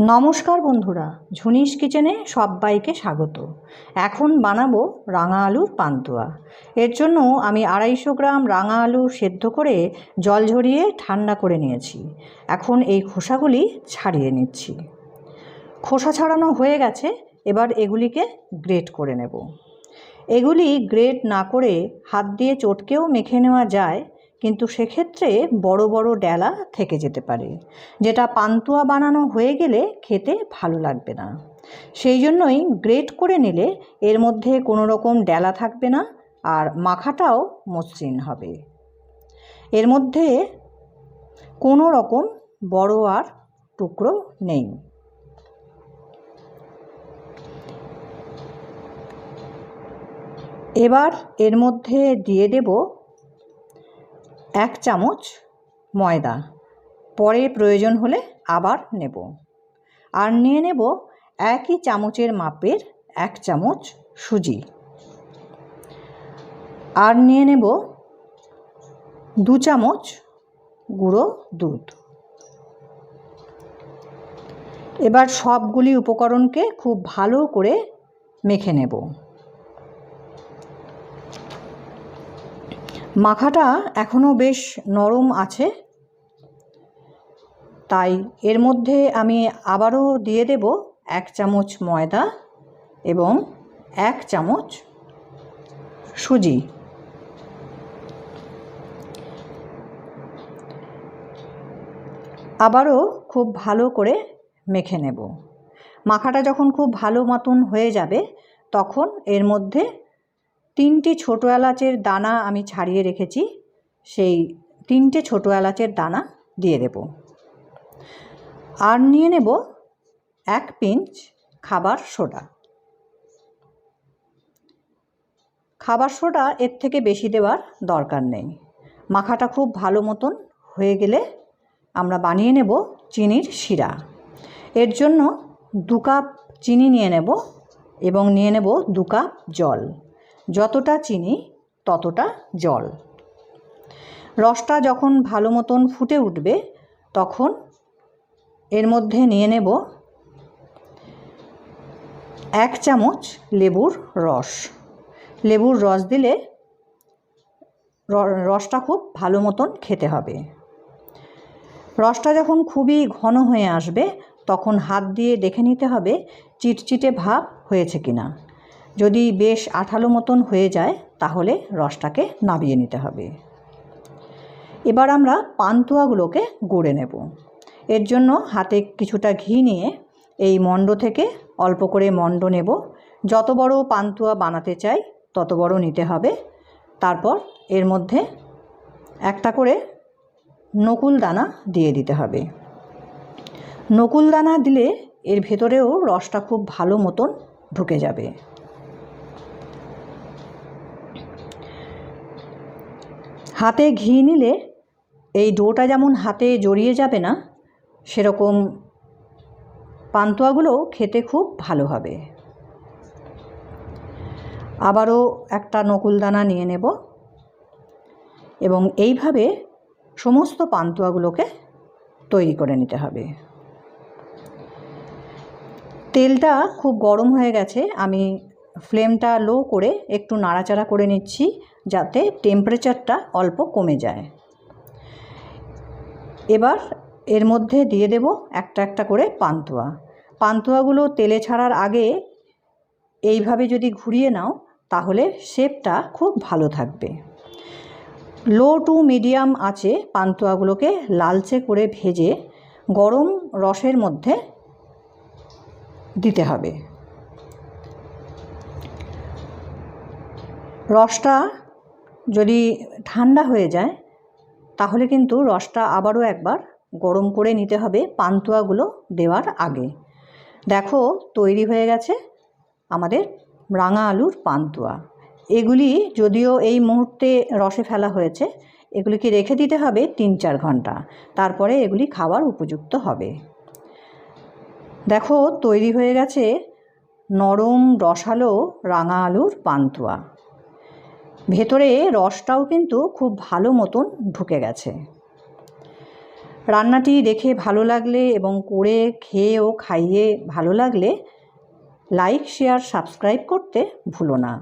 নমস্কার বন্ধুরা, ঝুনিস কিচেনে সবাইকে স্বাগত। এখন বানাবো রাঙা আলুর পান্তুয়া। এর জন্য আমি 250 গ্রাম রাঙা আলু সেদ্ধ করে জল ঝরিয়ে ঠান্ডা করে নিয়েছি। এখন এই খোসাগুলি ছাড়িয়ে নিচ্ছি। খোসা ছাড়ানো হয়ে গেছে, এবার এগুলিকে গ্রেট করে নেব। এগুলি গ্রেট না করে হাত দিয়ে চটকেও মেখে নেওয়া যায়, কিন্তু সেক্ষেত্রে বড় বড় ডেলা থেকে যেতে পারে, যেটা পান্তুয়া বানানো হয়ে গেলে খেতে ভালো লাগবে না। সেই জন্যই গ্রেট করে নিলে এর মধ্যে কোনো রকম ডেলা থাকবে না, আর মাখাটাও মসৃণ হবে। এর মধ্যে কোনো রকম বড় আর টুকরো নেই। এবার এর মধ্যে দিয়ে দেব 1 চামচ ময়দা, পরে প্রয়োজন হলে আবার নেব। আর নিয়ে নেব একই চামচের মাপের 1 চামচ সুজি। আর নিয়ে নেব 2 চামচ গুঁড়ো দুধ। এবার সবগুলি উপকরণকে খুব ভালো করে মেখে নেব। মাখাটা এখনও বেশ নরম আছে, তাই এর মধ্যে আমি আবারও দিয়ে দেব 1 চামচ ময়দা এবং 1 চামচ সুজি। আবারও খুব ভালো করে মেখে নেব। মাখাটা যখন খুব ভালো মতন হয়ে যাবে, তখন এর মধ্যে 3টে ছোটো এলাচের দানা আমি ছাড়িয়ে রেখেছি, সেই 3টে ছোটো এলাচের দানা দিয়ে দেব। আর নিয়ে নেব 1 পিঞ্চ খাবার সোডা। খাবার সোডা এর থেকে বেশি দেওয়ার দরকার নেই। মাখাটা খুব ভালো মতন হয়ে গেলে আমরা বানিয়ে নেব চিনির শিরা। এর জন্য 2 কাপ চিনি নিয়ে নেব এবং নিয়ে নেব 2 কাপ জল। যতটা চিনি ততটা জল। রসটা যখন ভালো মতন ফুটে উঠবে, তখন এর মধ্যে নিয়ে নেব 1 চামচ লেবুর রস। লেবুর রস দিলে রসটা খুব ভালো মতন খেতে হবে। রসটা যখন খুবই ঘন হয়ে আসবে, তখন হাত দিয়ে দেখে নিতে হবে চিটচিটে ভাব হয়েছে কিনা। যদি বেশ আঠালো মতন হয়ে যায়, তাহলে রসটাকে নামিয়ে নিতে হবে। এবার আমরা পান্তুয়াগুলোকে গড়ে নেব। এর জন্য হাতে কিছুটা ঘি নিয়ে এই মণ্ড থেকে অল্প করে মণ্ড নেব। যত বড় পান্তুয়া বানাতে চাই তত বড় নিতে হবে। তারপর এর মধ্যে একটা করে নকুল দানা দিয়ে দিতে হবে। নকুল দানা দিলে এর ভেতরেও রসটা খুব ভালো মতন ঢুকে যাবে। হাতে ঘি নিলে এই ডোটা যেমন হাতে জড়িয়ে যাবে না, সেরকম পান্তুয়াগুলো খেতে খুব ভালো হবে। আবারও একটা নকুল দানা নিয়ে নেব এবং এইভাবে সমস্ত পান্তুয়াগুলোকে তৈরি করে নিতে হবে। তেলটা খুব গরম হয়ে গেছে, আমি ফ্লেমটা লো করে একটু নাড়াচাড়া করে নিচ্ছি, যাতে টেম্পারেচারটা অল্প কমে যায়। এবার এর মধ্যে দিয়ে দেব একটা একটা করে পান্তুয়া। পান্তুয়াগুলো তেলে ছাড়ার আগে এইভাবে যদি ঘুরিয়ে নাও, তাহলে শেপটা খুব ভালো থাকবে। লো টু মিডিয়াম আঁচে পান্তুয়াগুলোকে লালচে করে ভেজে গরম রসের মধ্যে দিতে হবে। রসটা যদি ঠান্ডা হয়ে যায়, তাহলে কিন্তু রসটা আবারও একবার গরম করে নিতে হবে পান্তুয়াগুলো দেওয়ার আগে। দেখো, তৈরি হয়ে গেছে আমাদের রাঙা আলুর পান্তুয়া। এগুলি যদিও এই মুহূর্তে রসে ফেলা হয়েছে, এগুলিকে রেখে দিতে হবে 3-4 ঘন্টা, তারপরে এগুলি খাবার উপযুক্ত হবে। দেখো, তৈরি হয়ে গেছে নরম রসালো রাঙা আলুর পান্তুয়া। ভেতরে রসটাও কিন্তু খুব ভালো মতন ঢুকে গেছে। রান্নাটি দেখে ভালো লাগলে এবং করে খেয়ে ও খাইয়ে ভালো লাগলে লাইক, শেয়ার, সাবস্ক্রাইব করতে ভুলো না।